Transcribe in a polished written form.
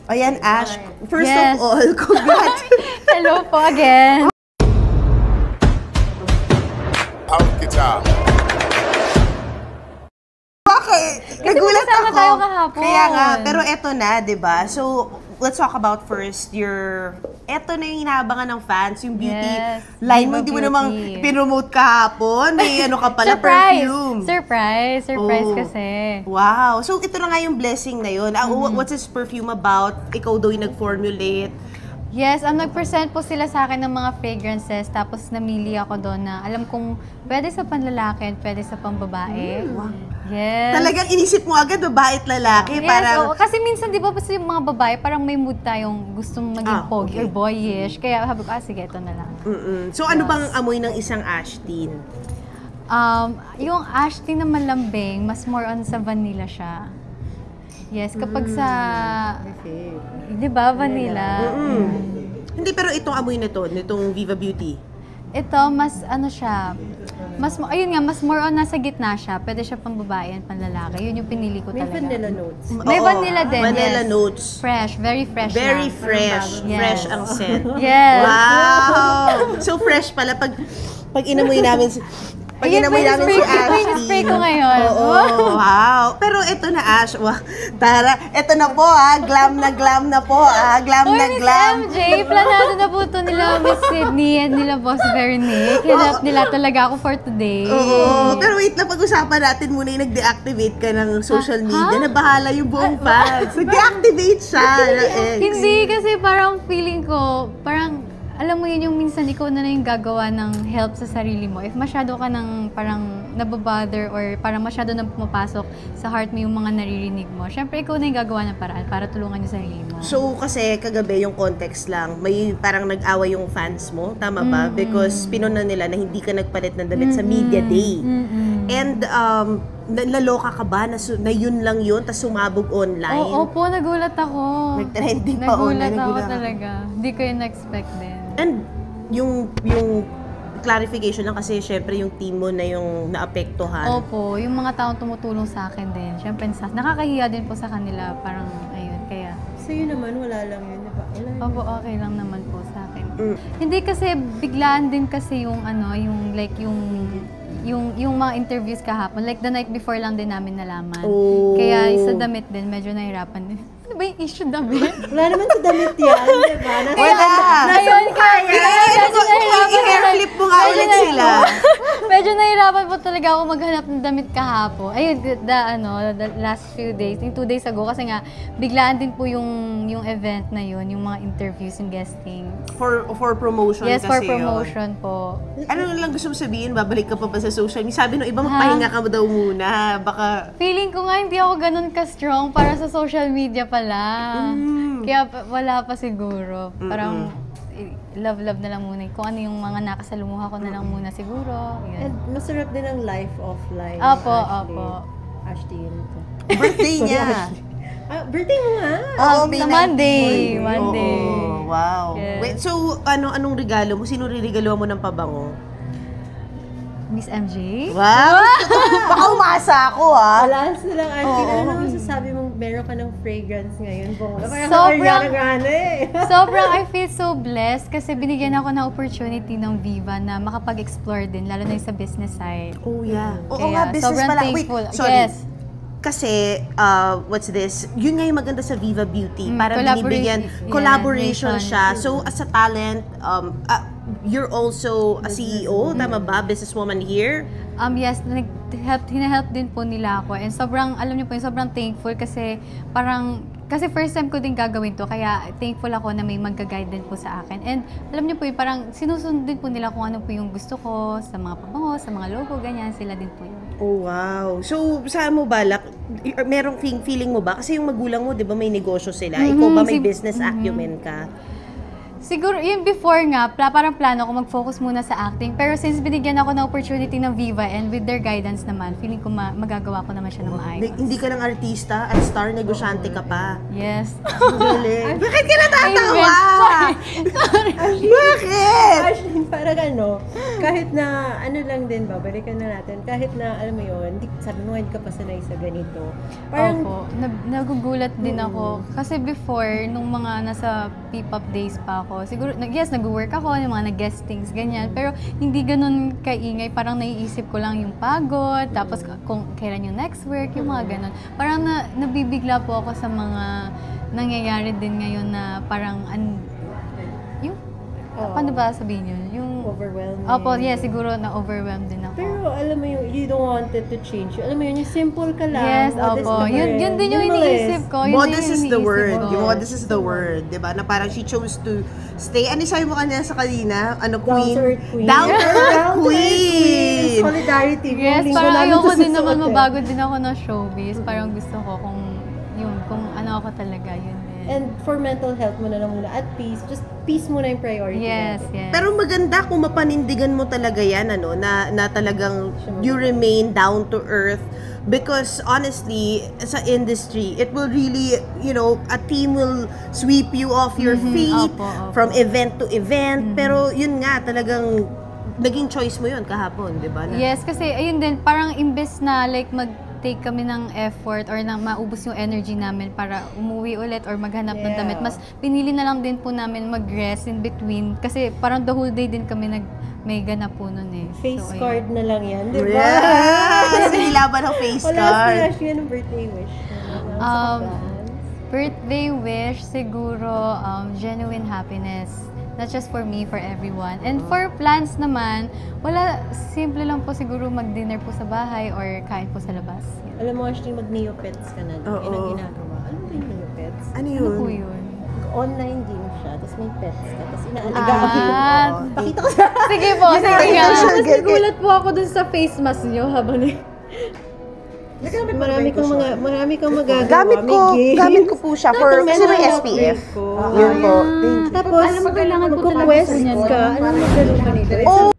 Ayan, Ash. First Yes. of all, congrats. Hello po again. Bakit? Nagulat magkasama ako. tayo kahapon. Kaya nga, pero eto na, di ba? So, let's talk about first eto na yung inaabangan ng fans, yung beauty Yes, line mo. Viva Hindi mo Beauty. namang pinromote kahapon. May ano ka pala, perfume. Surprise Oh. kasi. Wow. So, ito na nga yung blessing na yun. What's this perfume about? Ikaw daw yung nag-formulate. Yes, nag-present po sila sa akin ng mga fragrances, tapos namili ako doon na alam kong pwede sa panlalaki at pwede sa pambabae. Yes. Talagang inisip mo agad, babae at lalaki. Yes, Parang, kasi minsan di ba yung mga babae, parang may mood tayong gustong maging pogi or boyish. Kaya sabi ko, sige, ito na lang. So, ano bang amoy ng isang Ashtin? Yung Ashtin na malambing, mas more on sa vanilla siya. Yes, kapag sa... Di ba, vanilla? Hindi, pero itong amoy na to, nitong Viva Beauty. Ito, mas ano siya, ayun nga, mas more on nasa gitna siya. Pwede siya pang babae at pang lalaki. Yun yung pinili ko talaga. May vanilla notes. May vanilla din, Vanilla yes. notes. Fresh, very fresh Very na. fresh. Yes. Fresh ang scent. Yes. Wow! So fresh pala. Pag inamoy namin si... Pag Ayun, inamoy namin si spray ko ngayon. Oo, wow. Pero ito na, Ash. Wow. Tara, ito na po glam na po Glam Uy, na Miss glam. MJ, planado na po ito nila Miss Sydney and nila Boss Vernick. Hinap nila talaga ako for today. Oo. Pero wait lang, pag-usapan natin muna yung nag-deactivate ka ng social media. Na bahala yung buong fans. Nag-deactivate siya. Hindi, kasi parang feeling ko, parang alam mo yun yung minsan ikaw na yung gagawa ng help sa sarili mo. If masyado ka nang parang nababother or parang masyado nang pumapasok sa heart mo yung mga naririnig mo, syempre ikaw na yung gagawa ng paraan para tulungan yung sarili mo. So, kasi kagabi yung context lang, may parang nag-away yung fans mo, tama ba? Because pinuna nila na hindi ka nagpalit ng damit sa media day. And, naloka ka ba na yun lang yun, tas sumabog online? Oo po, nagulat ako. Nag-trending pa online. Nagulat ako talaga. Hindi ko yun na-expect din. And yung clarification lang kasi syempre yung team mo na yung naapektuhan. Opo, yung mga taong tumutulong sa akin din. Syempre, nakakahiya din po sa kanila. Parang, ayun, kaya... Sa'yo naman, wala lang yun, di ba? Opo, okay lang naman po sa akin. Hindi kasi, biglaan din kasi yung ano, yung like, yung mga interviews kahapon. Like, the night before lang din namin nalaman. Oh. Kaya, sa damit din, medyo nahirapan din. Ano ba yung issue damit? Wala naman sa damit yan, di ba? Wala! Ayun, I-airflip mo nga ulit sila. Medyo nahirapan po talaga ako maghanap ng damit kahapon. Ayun, the last few days, yung 2 days ago, kasi nga, biglaan din po yung event na yun, yung mga interviews and guesting. For promotion Yes, kasi for promotion po. Ano lang gusto mo sabihin? Babalik ka pa ba sa social media? Sabi nung iba, magpahinga ka daw muna. Baka... Feeling ko nga hindi ako ganun ka-strong para sa social media pala. Kaya wala pa siguro. Parang love na lang muna. Kung ano yung mga nakasalumuha ko na lang muna siguro. Yun. And masarap din ang life offline. Opo. Ashtin ito. Birthday niya. Birthday mo nga! Oo, Sa Monday. Oo, wow. Yes. Wait, so anong regalo mo? Sino ririgalo mo ng pabango? Miss MJ? Wow! Baka umasa ako Balance na lang, Ashtin. Ano naman masasabi mong meron ka ng fragrance ngayon? Sobrang I feel so blessed kasi binigyan ako ng opportunity ng Viva na makapag-explore din, lalo na yung sa business side. Oh, yeah. Oo Kaya nga, business sobrang pala. thankful. Wait, sorry. Yes. Kasi, what's this? Yun nga yung maganda sa Viva Beauty. Para binibigyan, collaboration collaboration siya. So, as a talent, you're also a CEO, tama ba? Businesswoman here? Yes, hinahelp din po nila ako. And sobrang, alam niyo po, sobrang thankful kasi kasi first time ko din gagawin to, kaya thankful ako na may mag-guide din po sa akin. And alam niyo po, parang sinusunod din po nila kung ano po yung gusto ko sa mga pabango, sa mga logo, ganyan, sila din po yun. Oh, wow. So, saan mo balak? Merong feeling mo ba? Kasi yung magulang mo, di ba, may negosyo sila. Ikaw ba may business acumen ka? Siguro, yun before nga, parang plano ko mag-focus muna sa acting. Pero since binigyan ako ng opportunity ng Viva and with their guidance naman, feeling ko magagawa ko naman siya ng maayos. Hindi ka ng artista at star negosyante ka pa. Yes. Galing. Bakit ka natatawa? Sorry. Bakit? parang kahit na, lang din ba, balikan na natin, kahit na, alam mo yun, sabi mo, hindi ka pa sanay sa ganito. Parang, Opo, nagugulat din ako. Kasi before, nung mga nasa P-pop days pa ako, siguro, yes, nag-work ako, yung mga nag-guestings, ganyan. Pero hindi ganun kaingay, parang naiisip ko lang yung pagod, tapos kung kailan yung next work, yung mga ganun. Parang nabibigla po ako sa mga nangyayari din ngayon na parang, paano ba sabihin yun? Yung overwhelming. Opo, yes, siguro na-overwhelmed din ako. Pero alam mo yung, you don't want it to change. Alam mo yun, yung simple ka lang. Yes, opo. Yun din yung iniisip ko. Modest is the word. ko. Yung modest is the word. Diba? Na parang she chose to stay. Ano sabi mo kanina sa kanina? Ano, queen? Down-to-earth queen. Down-to-earth queen! Solidarity. Yes, Linggo parang namin ayoko to din naman susuot, mabago din ako ng showbiz. Parang gusto ko kung ano ako talaga, yun din. And for mental health mo na lang muna, at peace, just peace muna yung priority. Yes, natin. yes. Pero maganda kung mapanindigan mo talaga yan, na talagang you remain down to earth. Because honestly, sa industry, it will really, a team will sweep you off your feet Opo. from event to event. Pero yun nga, talagang naging choice mo yun kahapon, di ba? Yes, kasi ayun din, parang imbes na like mag-take kami ng effort or na maubos yung energy namin para umuwi ulit or maghanap ng damit, mas pinili na lang din po namin mag-rest in between kasi parang the whole day din kami may ganap po nun eh. Face So, card na lang yan, di ba? Yes! Nilaban ang face Wala card. si Ashley, anong birthday wish? Birthday wish, siguro genuine happiness. Not just for me, for everyone. And for plans naman, simple lang po siguro mag-dinner po sa bahay or kain po sa labas. Yun. Alam mo, Ashley, mag-neopets ka na. Oo. Yun ang ginagawa. Ano ba yung neopets? Ano Ano po yun? yun? Online game siya, tapos may pets ka, tapos inaalagaan mo. Pakita ko sa... Sige po, sige nga. Sige, sige. Nagulat po ako dun sa face mask nyo habang Marami kang magagawa. Gamit ko po siya kasi may SPF. Yun po. Tapos, alam mo, kailangan po talaga mag-quest po niyan. ka. Alam mo, ganun ka nito. Oh,